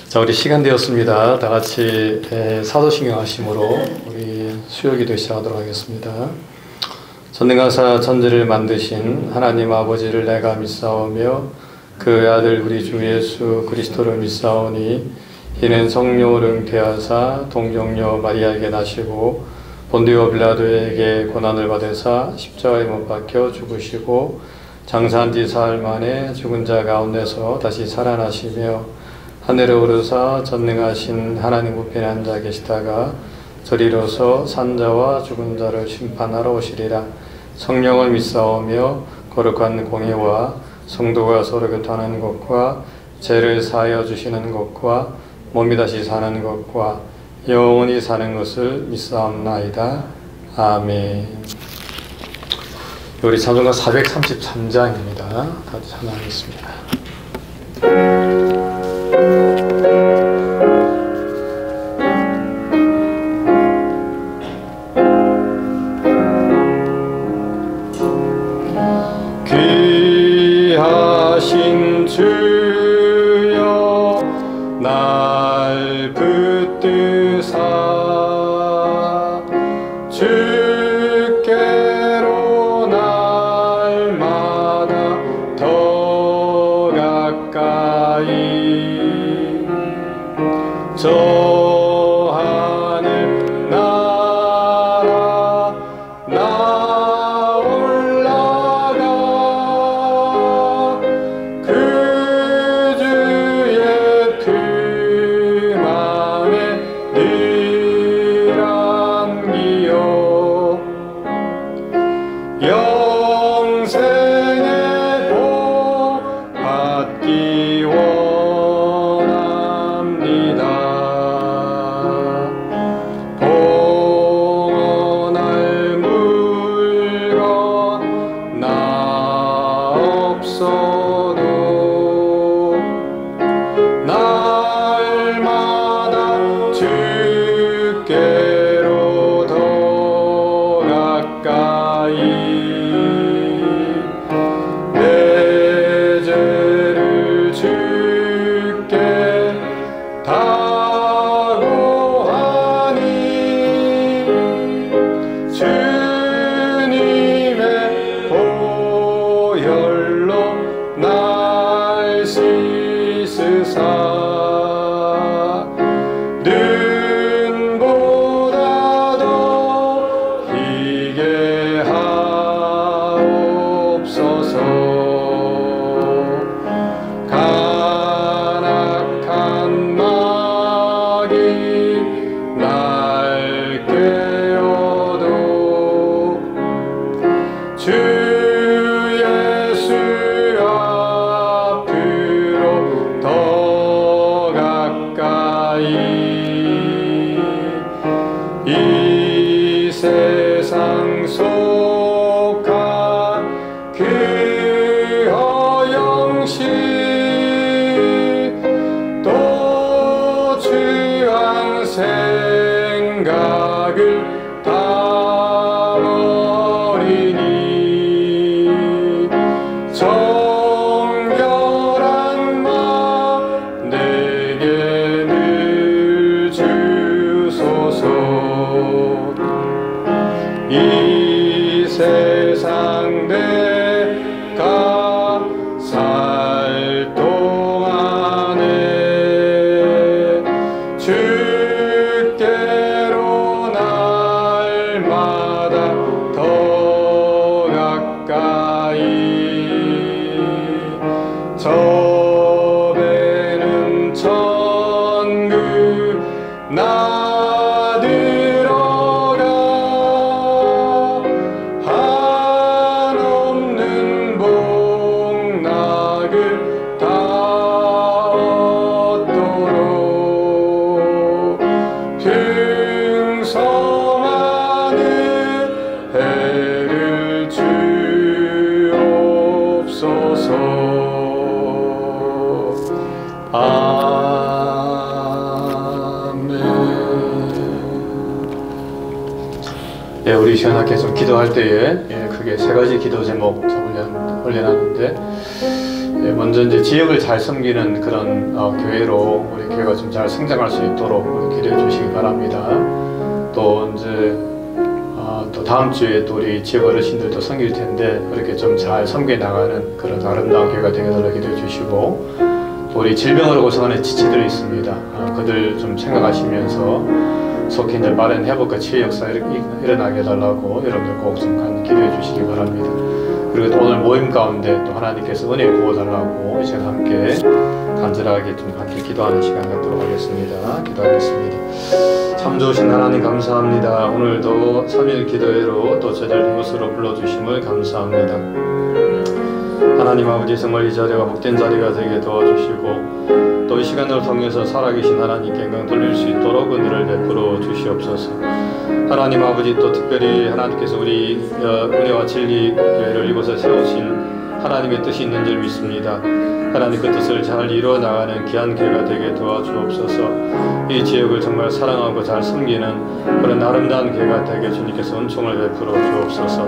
자, 우리 시간 되었습니다. 다 같이 사도신경 하심으로 우리 수요기도 시작하도록 하겠습니다. 전능하사 천지를 만드신 하나님 아버지를 내가 믿사오며 그 아들 우리 주 예수 그리스도를 믿사오니 이는 성령으로 잉태하사 동정녀 마리아에게 나시고 본디오 빌라도에게 고난을 받으사 십자가에 못 박혀 죽으시고 장사한 지 사흘 만에 죽은 자 가운데서 다시 살아나시며 하늘에 오르사 전능하신 하나님 우편에 앉아 계시다가 저리로서 산자와 죽은 자를 심판하러 오시리라. 성령을 믿사오며 거룩한 공예와 성도가 서로 교통하는 것과 죄를 사하여 주시는 것과 몸이 다시 사는 것과 영원히 사는 것을 믿사옵나이다. 아멘. 우리 찬송가 433장입니다. 다시 찬양하겠습니다. 귀하신 주여 날 붙드사 주께로 날마다 더 가까이 저 하늘 나라 나 올라가 그 주의 품 안에 늘 안기어 영생의 복 받기 원합니다. 봉헌할 물건 나 없어도 날마다 주께로 더 가까이 내 죄를 주께 다고하니 주님의 보혈로 날 씻으사 눈보다 더 희게 하옵소서. 간악한 마귀 날 깨어도 주 예수 앞으로 더 가까이 이 세상 속한 그 허영시 또 주한 생각을 다 버리니 정결한 마음 내게 늘 주소서. 이 세상 내가 살 동안에 주께로 날마다 더 가까이 저 배는 천국 나 들어가 한없는 복락을 다 얻도록 풍성한 은혜를 주옵소서. 아멘. 예, 우리 시원하게 좀 기도할 때에 크게 세 가지 기도 제목 올려놨는데 먼저 이제 지역을 잘 섬기는 그런 교회로 우리 교회가 좀 잘 성장할 수 있도록 기도해 주시기 바랍니다. 또 이제 또 다음 주에 또 우리 지역 어르신들도 섬길 텐데 그렇게 좀 잘 섬겨 나가는 그런 아름다운 교회가 되게 달라 기도해 주시고, 또 우리 질병으로 고생하는 지체들이 있습니다. 그들 좀 생각하시면서 속히 이제 빠른 회복과 치유 역사 일어나게 해달라고 여러분들 꼭 좀 기도해 주시기 바랍니다. 그리고 또 오늘 모임 가운데 또 하나님께서 은혜 부어달라고 이 시간 함께 간절하게 좀 함께 기도하는 시간 갖도록 하겠습니다. 기도하겠습니다. 참 좋으신 하나님 감사합니다. 오늘도 3일 기도회로 또 저희를 이곳으로 불러주심을 감사합니다. 하나님 아버지, 정말 이 자리가 복된 자리가 되게 도와주시고 또 이 시간을 통해서 살아계신 하나님께 영광 돌릴 수 있도록 은혜를 베풀어 주시옵소서. 하나님 아버지, 또 특별히 하나님께서 우리 은혜와 진리 교회를 이곳에 세우신 하나님의 뜻이 있는 줄 믿습니다. 하나님 그 뜻을 잘 이루어 나가는 귀한 교회가 되게 도와주옵소서. 이 지역을 정말 사랑하고 잘 섬기는 그런 아름다운 교회가 되게 주님께서 은총을 베풀어 주옵소서.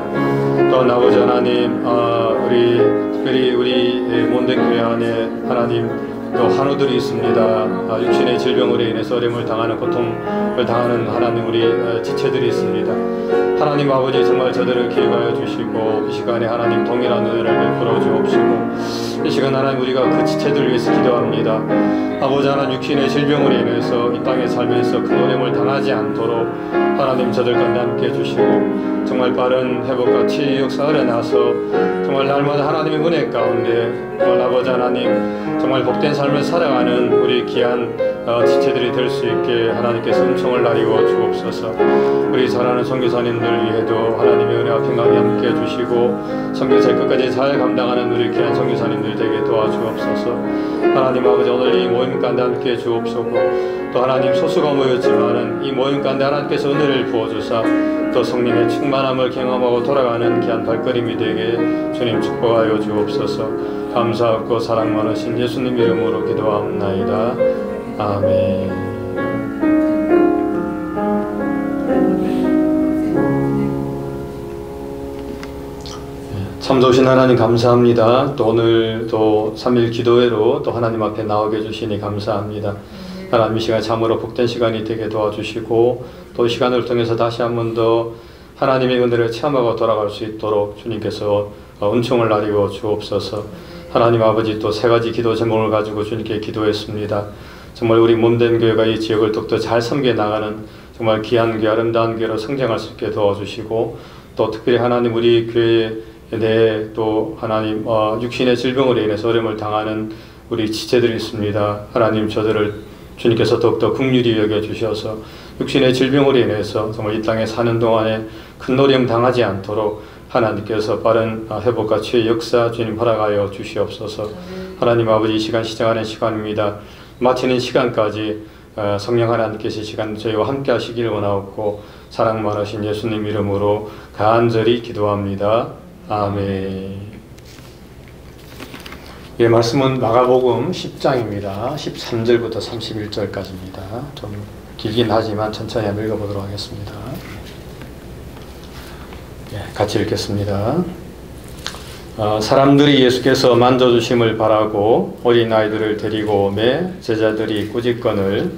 또 아버지 하나님, 우리 특별히 우리 몬덴 교회 안에 하나님 또 환우들이 있습니다. 육신의 질병으로 인해서 어려움을 당하는 고통을 당하는 하나님 우리 지체들이 있습니다. 하나님 아버지, 정말 저들을 기억하여 주시고 이 시간에 하나님 동일한 은혜를 베풀어 주옵시고, 이 시간 하나님 우리가 그 지체들을 위해서 기도합니다. 아버지 하나님, 육신의 질병으로 인해서 이 땅에 살면서 큰 어려움을 당하지 않도록 하나님 저들 가운데 함께 해주시고, 정말 빠른 회복과 치유 역사가 일어나서 정말 날마다 하나님의 은혜 가운데 정말 아버지 하나님 정말 복된 삶을 살아가는 우리 귀한 지체들이 될 수 있게 하나님께서 은총을 나리워 주옵소서. 우리 사랑하는 선교사님들 위에도 하나님의 은혜와 평강이 함께 해주시고 선교사의 끝까지 잘 감당하는 우리 귀한 선교사님들 되게 도와주옵소서. 하나님 아버지, 오늘 이 모임 가운데 함께 주옵소서. 또 하나님 소수가 모였지만은 이 모임 가운데 하나님께서 은혜를 부어주사 또 성령의 충만함을 경험하고 돌아가는 귀한 발걸음이 되게 주님 축복하여 주옵소서. 감사하고 사랑 많으신 예수님 이름으로 기도하옵나이다. 아멘. 참 좋으신 하나님 감사합니다. 또 오늘도 3일 기도회로 또 하나님 앞에 나오게 해주시니 감사합니다. 하나님 이 시간 참으로 복된 시간이 되게 도와주시고 또 이 시간을 통해서 다시 한 번 더 하나님의 은혜를 체험하고 돌아갈 수 있도록 주님께서 은총을 나리워 주옵소서. 하나님 아버지, 또 세 가지 기도 제목을 가지고 주님께 기도했습니다. 정말 우리 몸된 교회가 이 지역을 더욱더 잘 섬겨 나가는 정말 귀한 교회, 아름다운 교회로 성장할 수 있게 도와주시고, 또 특별히 하나님 우리 교회에 대해 또 하나님 육신의 질병으로 인해서 어려움을 당하는 우리 지체들이 있습니다. 하나님 저들을 주님께서 더욱더 긍휼히 여겨주셔서 육신의 질병으로 인해서 정말 이 땅에 사는 동안에 큰 어려움 당하지 않도록 하나님께서 빠른 회복과 치유의 역사 주님 허락하여 주시옵소서. 하나님 아버지, 이 시간 시작하는 시간입니다. 마치는 시간까지 성령 하나님께서 이 시간 저희와 함께 하시기를 원하옵고 사랑 많으신 예수님 이름으로 간절히 기도합니다. 아멘. 예, 말씀은 마가복음 10장입니다. 13절부터 31절까지입니다. 좀 길긴 하지만 천천히 한번 읽어보도록 하겠습니다. 예, 같이 읽겠습니다. 사람들이 예수께서 만져주심을 바라고 어린아이들을 데리고 오매 제자들이 꾸짖건을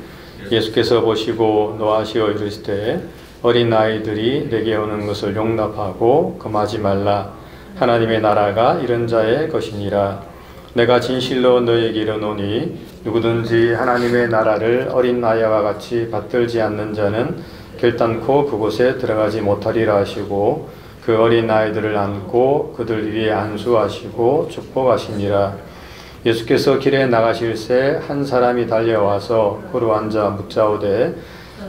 예수께서 보시고 노하시어 이르시되 어린아이들이 내게 오는 것을 용납하고 금하지 말라. 하나님의 나라가 이런 자의 것이니라. 내가 진실로 너에게 이르노니 누구든지 하나님의 나라를 어린아이와 같이 받들지 않는 자는 결단코 그곳에 들어가지 못하리라 하시고 그 어린아이들을 안고 그들 위에 안수하시고 축복하시니라. 예수께서 길에 나가실새 한 사람이 달려와서 그로 앉아 묻자오되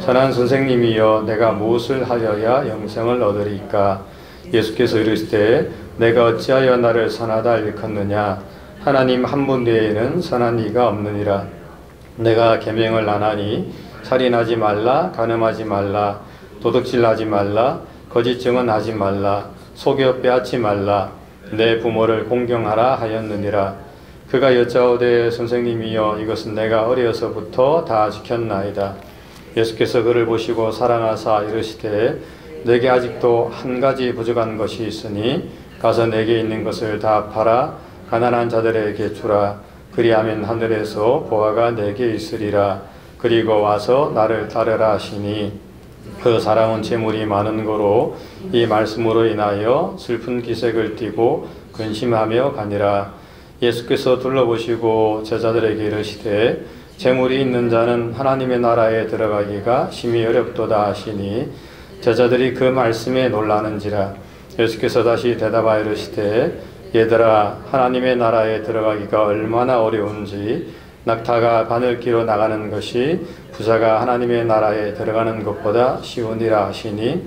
선한 선생님이여 내가 무엇을 하여야 영생을 얻으리까? 예수께서 이르시되 내가 어찌하여 나를 선하다 일컫느냐? 하나님 한 분 외에는 선한 이가 없느니라. 내가 계명을 안 하니 살인하지 말라, 간음하지 말라, 도둑질하지 말라, 거짓 증언하지 말라, 속여 빼앗지 말라, 내 부모를 공경하라 하였느니라. 그가 여짜오되 선생님이여 이것은 내가 어려서부터 다 지켰나이다. 예수께서 그를 보시고 사랑하사 이르시되 내게 아직도 한 가지 부족한 것이 있으니 가서 내게 있는 것을 다 팔아 가난한 자들에게 주라. 그리하면 하늘에서 보화가 내게 있으리라. 그리고 와서 나를 따르라 하시니 그 사람은 재물이 많은 거로 이 말씀으로 인하여 슬픈 기색을 띠고 근심하며 가니라. 예수께서 둘러보시고 제자들에게 이르시되 재물이 있는 자는 하나님의 나라에 들어가기가 심히 어렵도다 하시니 제자들이 그 말씀에 놀라는지라. 예수께서 다시 대답하여 이르시되 얘들아, 하나님의 나라에 들어가기가 얼마나 어려운지 낙타가 바늘기로 나가는 것이 부자가 하나님의 나라에 들어가는 것보다 쉬우니라 하시니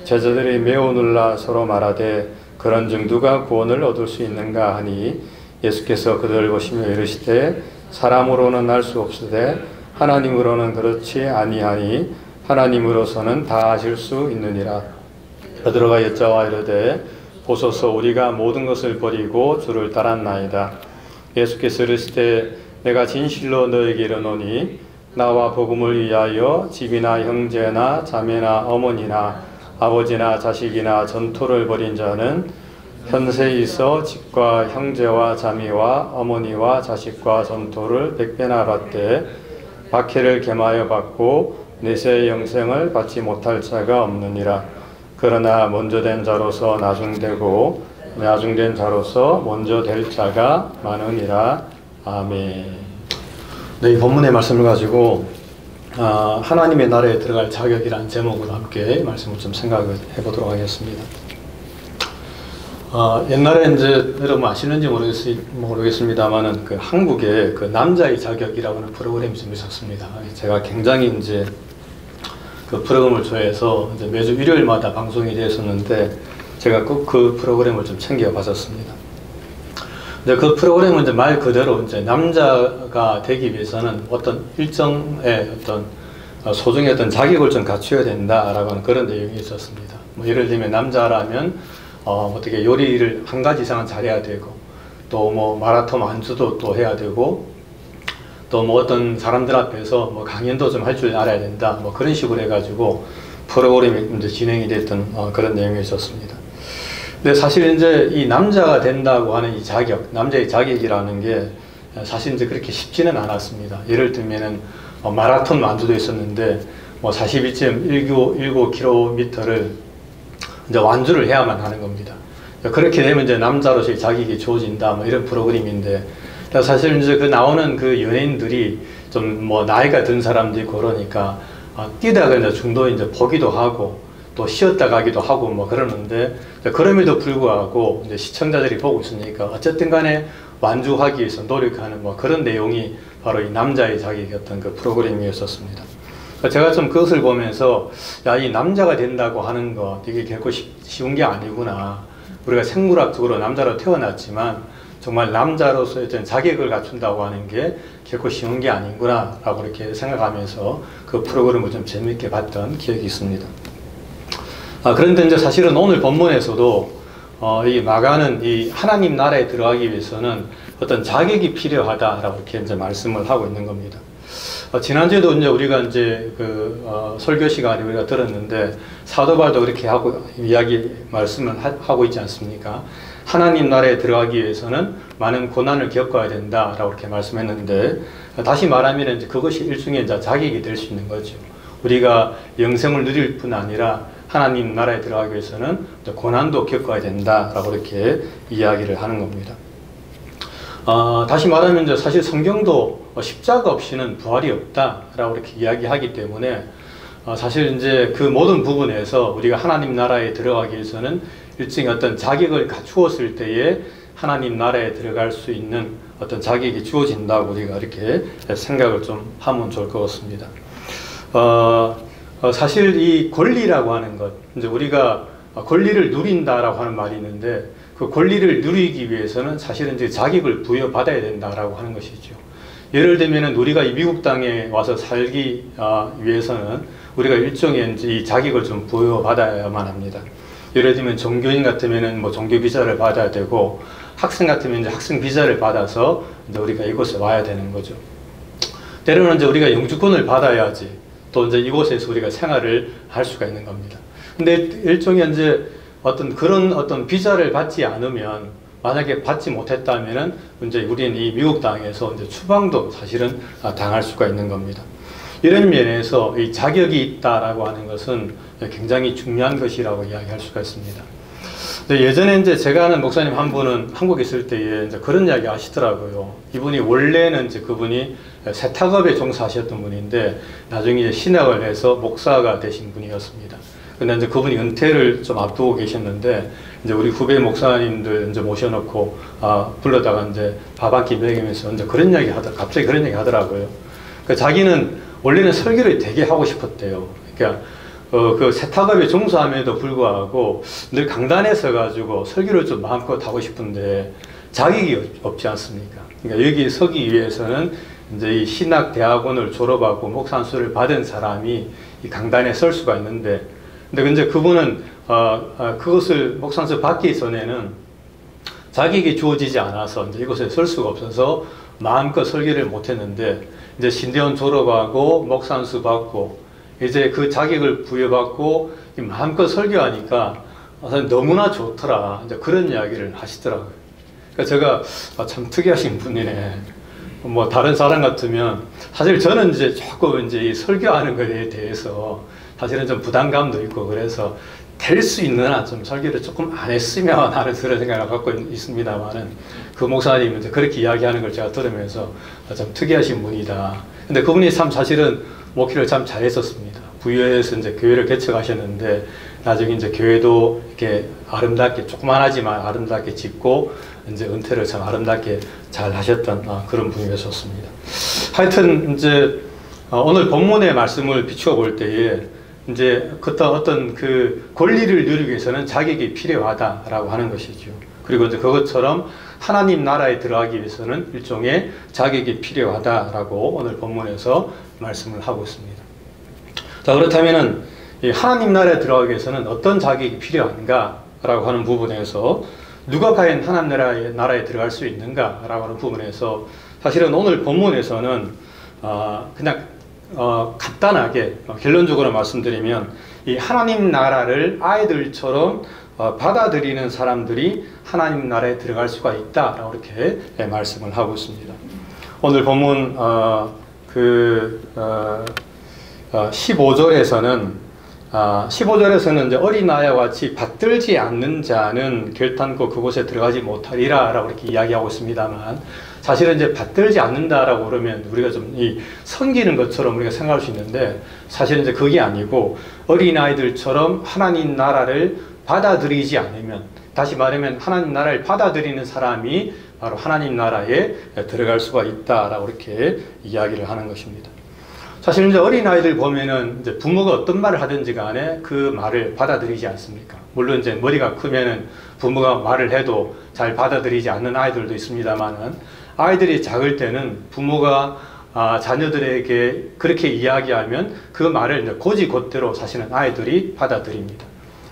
제자들이 매우 놀라 서로 말하되 그런즉 누가 구원을 얻을 수 있는가 하니 예수께서 그들을 보시며 이르시되 사람으로는 알 수 없으되 하나님으로는 그렇지 아니하니 하나님으로서는 다 하실 수 있느니라. 베드로가 여짜와 이르되 보소서, 우리가 모든 것을 버리고 주를 따랐나이다. 예수께서 이르시되 내가 진실로 너에게 이르노니 나와 복음을 위하여 집이나 형제나 자매나 어머니나 아버지나 자식이나 전토를 벌인 자는 현세에 있어 집과 형제와 자매와 어머니와 자식과 전토를 100배나 받되 박해를 겸하여 받고 내세 영생을 받지 못할 자가 없느니라. 그러나 먼저 된 자로서 나중되고 나중된 자로서 먼저 될 자가 많으니라. 아멘. 네, 이 본문의 말씀을 가지고 하나님의 나라에 들어갈 자격이라는 제목으로 함께 말씀을 좀 생각해 보도록 하겠습니다. 옛날에 이제 여러분 아시는지 모르겠습니다만은 그 한국에 그 남자의 자격이라고 하는 프로그램이 좀 있었습니다. 제가 굉장히 이제 그 프로그램을 좋아해서 이제 매주 일요일마다 방송이 되었었는데 제가 꼭 그 프로그램을 좀 챙겨 봤었습니다. 이제 그 프로그램은 이제 말 그대로 이제 남자가 되기 위해서는 어떤 일정의 어떤 소중의 어떤 자격을 좀 갖춰야 된다라고 하는 그런 내용이 있었습니다. 뭐 예를 들면 남자라면 어떻게 요리를 한 가지 이상은 잘해야 되고 또 뭐 마라톤 완주도 또 해야 되고 또 뭐 어떤 사람들 앞에서 뭐 강연도 좀 할 줄 알아야 된다, 뭐 그런 식으로 해가지고 프로그램이 이제 진행이 됐던 그런 내용이 있었습니다. 근데 사실 이제 이 남자가 된다고 하는 이 자격, 남자의 자격이라는 게 사실 이제 그렇게 쉽지는 않았습니다. 예를 들면은 마라톤 완주도 있었는데 뭐 42.19km를 이제 완주를 해야만 하는 겁니다. 그렇게 되면 이제 남자로서의 자격이 주어진다, 뭐 이런 프로그램인데 사실 이제 그 나오는 그 연예인들이 좀 뭐 나이가 든 사람도 있고 그러니까 뛰다가 이제 중도 이제 보기도 하고 또 쉬었다 가기도 하고 뭐 그러는데 그럼에도 불구하고 이제 시청자들이 보고 있으니까 어쨌든 간에 완주하기 위해서 노력하는 뭐 그런 내용이 바로 이 남자의 자격이었던 그 프로그램이었었습니다. 제가 좀 그것을 보면서 야, 이 남자가 된다고 하는 거 이게 결코 쉬운 게 아니구나. 우리가 생물학적으로 남자로 태어났지만 정말 남자로서의 어떤 자격을 갖춘다고 하는 게 결코 쉬운 게 아닌구나 라고 이렇게 생각하면서 그 프로그램을 좀 재밌게 봤던 기억이 있습니다. 그런데 이제 사실은 오늘 본문에서도 이 마가는 이 하나님 나라에 들어가기 위해서는 어떤 자격이 필요하다라고 이렇게 이제 말씀을 하고 있는 겁니다. 지난주에도 이제 우리가 이제 그 설교 시간에 우리가 들었는데 사도 바울도 그렇게 하고 말씀을 하고 있지 않습니까? 하나님 나라에 들어가기 위해서는 많은 고난을 겪어야 된다라고 이렇게 말씀했는데 다시 말하면 이제 그것이 일종의 이제 자격이 될 수 있는 거죠. 우리가 영생을 누릴 뿐 아니라 하나님 나라에 들어가기 위해서는 고난도 겪어야 된다라고 이렇게 이야기를 하는 겁니다. 다시 말하면 이제 사실 성경도 십자가 없이는 부활이 없다라고 이렇게 이야기하기 때문에 사실 이제 그 모든 부분에서 우리가 하나님 나라에 들어가기 위해서는 일종의 어떤 자격을 갖추었을 때에 하나님 나라에 들어갈 수 있는 어떤 자격이 주어진다고 우리가 이렇게 생각을 좀 하면 좋을 것 같습니다. 사실 이 권리라고 하는 것, 이제 우리가 권리를 누린다라고 하는 말이 있는데 그 권리를 누리기 위해서는 사실은 이제 자격을 부여받아야 된다라고 하는 것이죠. 예를 들면은 우리가 이 미국 땅에 와서 살기 위해서는 우리가 일종의 이제 이 자격을 좀 부여받아야만 합니다. 예를 들면 종교인 같으면은 뭐 종교 비자를 받아야 되고 학생 같으면 이제 학생 비자를 받아서 이제 우리가 이곳에 와야 되는 거죠. 때로는 이제 우리가 영주권을 받아야지 또 이제 이곳에서 우리가 생활을 할 수가 있는 겁니다. 근데 일종의 이제 어떤 그런 어떤 비자를 받지 않으면 만약에 받지 못했다면은 이제 우리는 이 미국 땅에서 이제 추방도 사실은 당할 수가 있는 겁니다. 이런 면에서 이 자격이 있다라고 하는 것은 굉장히 중요한 것이라고 이야기할 수가 있습니다. 예전에 이제 제가 아는 목사님 한 분은 한국에 있을 때에 이제 그런 이야기 하시더라고요. 이분이 원래는 이제 그분이 세탁업에 종사하셨던 분인데 나중에 이제 신학을 해서 목사가 되신 분이었습니다. 근데 이제 그분이 은퇴를 좀 앞두고 계셨는데 이제 우리 후배 목사님들 이제 모셔놓고 불러다가 이제 밥 한 끼 먹이면서 이제 그런 이야기 갑자기 그런 얘기 하더라고요. 그러니까 자기는 원래는 설교를 되게 하고 싶었대요. 그러니까 그 세탁업에 종사함에도 불구하고 늘 강단에 서가지고 설교를 좀 마음껏 하고 싶은데 자격이 없지 않습니까? 그러니까 여기 서기 위해서는 이제 이 신학대학원을 졸업하고 목사안수를 받은 사람이 이 강단에 설 수가 있는데, 근데 이제 그분은 그것을 목사안수 받기 전에는 자격이 주어지지 않아서 이제 이곳에 설 수가 없어서 마음껏 설교를 못했는데 이제 신대원 졸업하고 목사안수 받고 이제 그 자격을 부여받고 마음껏 설교하니까 너무나 좋더라. 이제 그런 이야기를 하시더라고요. 그러니까 제가 참 특이하신 분이네. 뭐 다른 사람 같으면 사실 저는 이제 조금 이제 이 설교하는 것에 대해서 사실은 좀 부담감도 있고 그래서 될 수 있느나 좀 설교를 조금 안 했으면 하는 그런 생각을 갖고 있습니다만은 그 목사님은 이제 그렇게 이야기하는 걸 제가 들으면서 좀 특이하신 분이다. 근데 그분이 참 사실은 목회를 참 잘했었습니다. 부여에서 이제 교회를 개척하셨는데 나중에 이제 교회도 이렇게 아름답게 조그만하지만 아름답게 짓고 이제 은퇴를 참 아름답게 잘 하셨던 그런 분이었습니다. 하여튼 이제 오늘 본문의 말씀을 비추어 볼 때에 이제 어떤 그 권리를 누리기 위해서는 자격이 필요하다라고 하는 것이죠. 그리고 이제 그것처럼 하나님 나라에 들어가기 위해서는 일종의 자격이 필요하다라고 오늘 본문에서 말씀을 하고 있습니다. 자, 그렇다면은 이 하나님 나라에 들어가기 위해서는 어떤 자격이 필요한가라고 하는 부분에서 누가 과연 하나님 나라에 들어갈 수 있는가라고 하는 부분에서 사실은 오늘 본문에서는 그냥 간단하게 결론적으로 말씀드리면 이 하나님 나라를 아이들처럼 받아들이는 사람들이 하나님 나라에 들어갈 수가 있다라고 이렇게 말씀을 하고 있습니다. 오늘 본문 15절에서는 이제 어린아이와 같이 받들지 않는 자는 결단코 그곳에 들어가지 못하리라 라고 이렇게 이야기하고 있습니다만, 사실은 이제 받들지 않는다라고 그러면 우리가 좀 섬기는 것처럼 우리가 생각할 수 있는데, 사실은 이제 그게 아니고 어린아이들처럼 하나님 나라를 받아들이지 않으면, 다시 말하면 하나님 나라를 받아들이는 사람이 바로 하나님 나라에 들어갈 수가 있다라고 이렇게 이야기를 하는 것입니다. 사실 이제 어린아이들 보면은 이제 부모가 어떤 말을 하든지 간에 그 말을 받아들이지 않습니까? 물론 이제 머리가 크면은 부모가 말을 해도 잘 받아들이지 않는 아이들도 있습니다만은, 아이들이 작을 때는 부모가 자녀들에게 그렇게 이야기하면 그 말을 이제 곧이곧대로 사실은 아이들이 받아들입니다.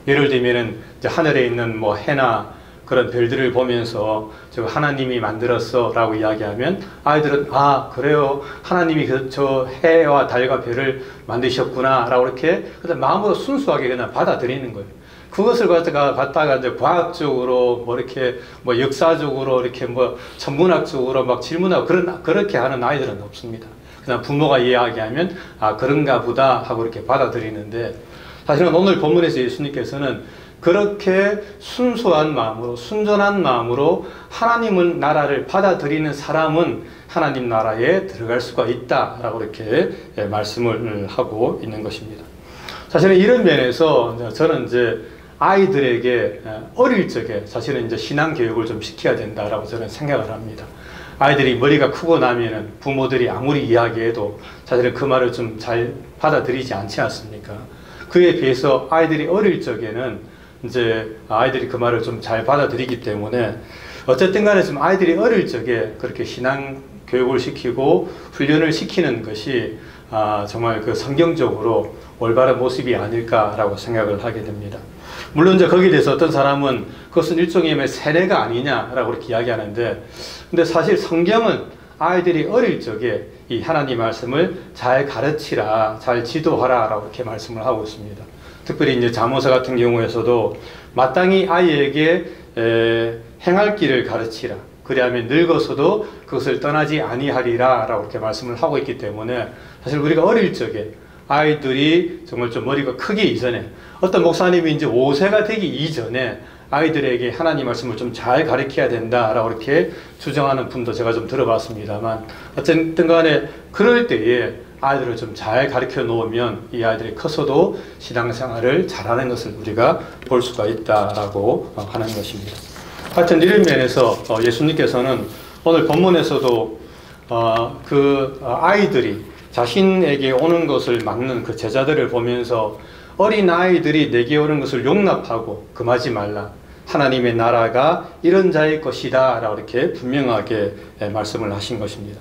예를 들면은 이제 하늘에 있는 뭐 해나 그런 별들을 보면서 저 하나님이 만들었어 라고 이야기하면 아이들은 그래요, 하나님이 저 해와 달과 별을 만드셨구나 라고 이렇게 마음으로 순수하게 그냥 받아들이는 거예요. 그것을 갖다가 이제 과학적으로 이렇게 역사적으로 이렇게 천문학적으로 막 질문하고 그렇게 하는 아이들은 없습니다. 그냥 부모가 이야기하면 그런가 보다 하고 이렇게 받아들이는데, 사실은 오늘 본문에서 예수님께서는 그렇게 순수한 마음으로, 순전한 마음으로 하나님의 나라를 받아들이는 사람은 하나님 나라에 들어갈 수가 있다라고 이렇게 말씀을 하고 있는 것입니다. 사실은 이런 면에서 저는 이제 아이들에게 어릴 적에 사실은 이제 신앙 교육을 좀 시켜야 된다라고 저는 생각을 합니다. 아이들이 머리가 크고 나면은 부모들이 아무리 이야기해도 사실은 그 말을 좀 잘 받아들이지 않지 않습니까? 그에 비해서 아이들이 어릴 적에는 이제 아이들이 그 말을 좀 잘 받아들이기 때문에 어쨌든 간에 좀 아이들이 어릴 적에 그렇게 신앙 교육을 시키고 훈련을 시키는 것이 정말 그 성경적으로 올바른 모습이 아닐까라고 생각을 하게 됩니다. 물론 이제 거기에 대해서 어떤 사람은 그것은 일종의 세뇌가 아니냐라고 그렇게 이야기하는데, 근데 사실 성경은 아이들이 어릴 적에 이 하나님 말씀을 잘 가르치라, 잘 지도하라 라고 이렇게 말씀을 하고 있습니다. 특별히 이제 잠언서 같은 경우에서도 마땅히 아이에게 행할 길을 가르치라. 그리하면 늙어서도 그것을 떠나지 아니하리라 라고 이렇게 말씀을 하고 있기 때문에 사실 우리가 어릴 적에 아이들이 정말 좀 머리가 크기 이전에 어떤 목사님이 이제 5세가 되기 이전에 아이들에게 하나님 말씀을 좀 잘 가르쳐야 된다라고 이렇게 주장하는 분도 제가 좀 들어봤습니다만 어쨌든 간에 그럴 때에 아이들을 좀 잘 가르쳐 놓으면 이 아이들이 커서도 신앙생활을 잘하는 것을 우리가 볼 수가 있다라고 하는 것입니다. 하여튼 이런 면에서 예수님께서는 오늘 본문에서도 그 아이들이 자신에게 오는 것을 막는 그 제자들을 보면서 어린 아이들이 내게 오는 것을 용납하고 금하지 말라. 하나님의 나라가 이런 자의 것이다 라고 이렇게 분명하게 말씀을 하신 것입니다.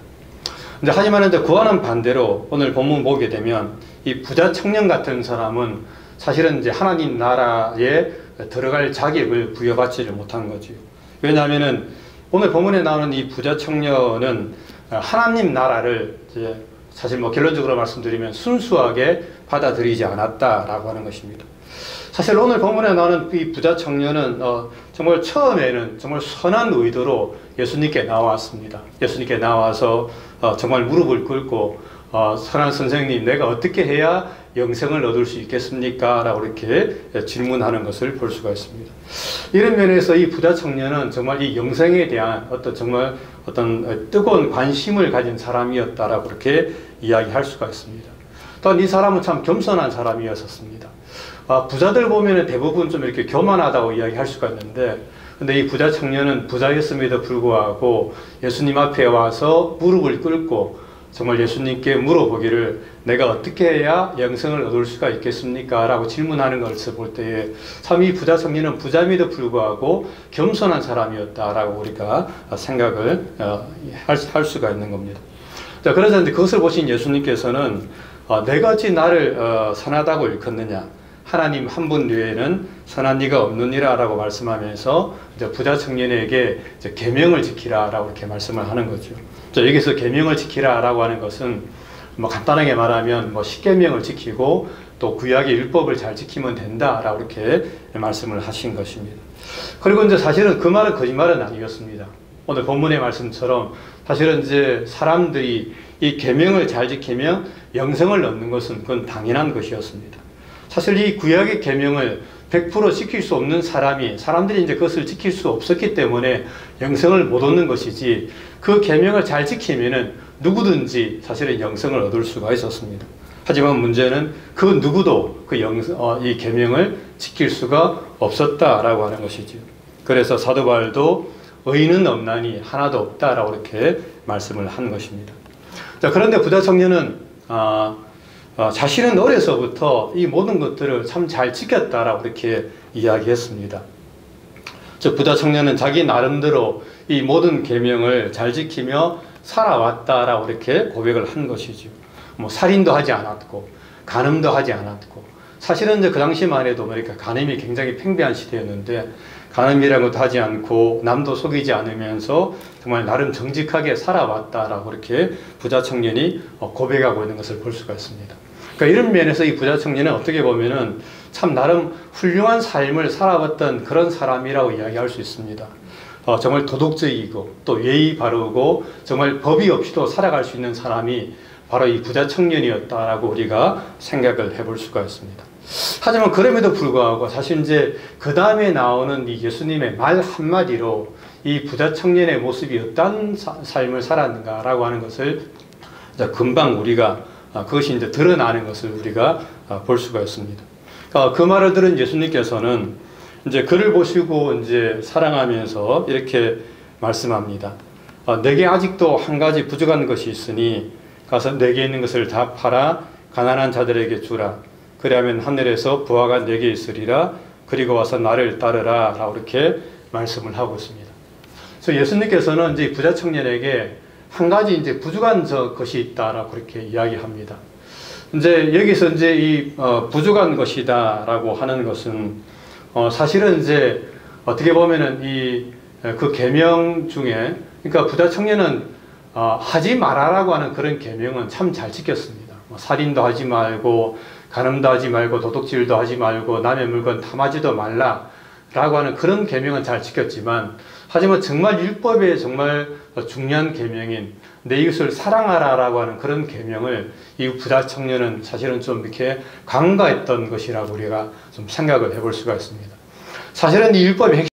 하지만 이제 그와는 반대로 오늘 본문 보게 되면 이 부자 청년 같은 사람은 사실은 이제 하나님 나라에 들어갈 자격을 부여받지를 못한 거죠. 왜냐하면은 오늘 본문에 나오는 이 부자 청년은 하나님 나라를 이제 사실 뭐 결론적으로 말씀드리면 순수하게 받아들이지 않았다라고 하는 것입니다. 사실 오늘 본문에 나오는 이 부자 청년은 정말 처음에는 정말 선한 의도로 예수님께 나왔습니다. 예수님께 나와서 정말 무릎을 꿇고 선한 선생님, 내가 어떻게 해야 영생을 얻을 수 있겠습니까? 라고 이렇게 질문하는 것을 볼 수가 있습니다. 이런 면에서 이 부자 청년은 정말 이 영생에 대한 어떤 뜨거운 관심을 가진 사람이었다라고 그렇게 이야기할 수가 있습니다. 또한 이 사람은 참 겸손한 사람이었습니다. 부자들 보면은 대부분 좀 이렇게 교만하다고 이야기할 수가 있는데, 근데 이 부자 청년은 부자였음에도 불구하고 예수님 앞에 와서 무릎을 꿇고 정말 예수님께 물어보기를 내가 어떻게 해야 영생을 얻을 수가 있겠습니까? 라고 질문하는 것을 볼 때에 참 이 부자 청년은 부자임에도 불구하고 겸손한 사람이었다라고 우리가 생각을 할 수가 있는 겁니다. 자, 그래서 이제 그것을 보신 예수님께서는 내가 어찌 나를 선하다고 일컫느냐? 하나님 한 분 외에는 선한 이가 없느니라 라고 말씀하면서 이제 부자 청년에게 이제 계명을 지키라 라고 이렇게 말씀을 하는 거죠. 자, 여기서 계명을 지키라 라고 하는 것은 뭐 간단하게 말하면 뭐 십계명을 지키고 또 구약의 율법을 잘 지키면 된다 라고 이렇게 말씀을 하신 것입니다. 그리고 이제 사실은 그 말은 거짓말은 아니었습니다. 오늘 본문의 말씀처럼 사실은 이제 사람들이 이 계명을 잘 지키면 영생을 얻는 것은 그건 당연한 것이었습니다. 사실 이 구약의 계명을 100% 지킬 수 없는 사람들이 이제 그것을 지킬 수 없었기 때문에 영생을 못 얻는 것이지, 그 계명을 잘 지키면은 누구든지 사실은 영생을 얻을 수가 있었습니다. 하지만 문제는 그 누구도 이 계명을 지킬 수가 없었다라고 하는 것이죠. 그래서 사도 바울도 의인은 없나니 하나도 없다라고 이렇게 말씀을 한 것입니다. 자, 그런데 부자 청년은 자신은 어려서부터 이 모든 것들을 참 잘 지켰다라고 이렇게 이야기했습니다. 즉 부자 청년은 자기 나름대로 이 모든 계명을 잘 지키며 살아왔다라고 이렇게 고백을 한 것이죠. 뭐 살인도 하지 않았고 간음도 하지 않았고, 사실은 이제 그 당시만 해도 그러니까 간음이 굉장히 팽배한 시대였는데 간음이라는 것도 하지 않고 남도 속이지 않으면서 정말 나름 정직하게 살아왔다라고 이렇게 부자 청년이 고백하고 있는 것을 볼 수가 있습니다. 그러니까 이런 면에서 이 부자 청년은 어떻게 보면은 참 나름 훌륭한 삶을 살아왔던 그런 사람이라고 이야기할 수 있습니다. 정말 도덕적이고 또 예의 바르고 정말 법이 없이도 살아갈 수 있는 사람이 바로 이 부자 청년이었다라고 우리가 생각을 해볼 수가 있습니다. 하지만 그럼에도 불구하고 사실 이제 그 다음에 나오는 이 예수님의 말 한마디로 이 부자 청년의 모습이 어떤 삶을 살았는가라고 하는 것을 금방 우리가 그것이 이제 드러나는 것을 우리가 볼 수가 있습니다. 그 말을 들은 예수님께서는 이제 그를 보시고 이제 사랑하면서 이렇게 말씀합니다. 내게 아직도 한 가지 부족한 것이 있으니 가서 내게 있는 것을 다 팔아 가난한 자들에게 주라. 그리하면 하늘에서 부하가 내게 있으리라. 그리고 와서 나를 따르라. 라고 이렇게 말씀을 하고 있습니다. 그래서 예수님께서는 이제 부자 청년에게 한 가지 이제 부족한 것이 있다라고 그렇게 이야기합니다. 이제 여기서 이제 이 부족한 것이다라고 하는 것은 사실은 이제 어떻게 보면은 그 계명 중에, 그러니까 부자 청년은 하지 말아라고 하는 그런 계명은 참 잘 지켰습니다. 살인도 하지 말고 간음도 하지 말고 도둑질도 하지 말고 남의 물건 탐하지도 말라. 라고 하는 그런 계명은 잘 지켰지만, 하지만 정말 율법에 정말 중요한 계명인 내 이웃을 사랑하라 라고 하는 그런 계명을 이 부자 청년은 사실은 좀 이렇게 간과했던 것이라고 우리가 좀 생각을 해볼 수가 있습니다. 사실은 이 율법의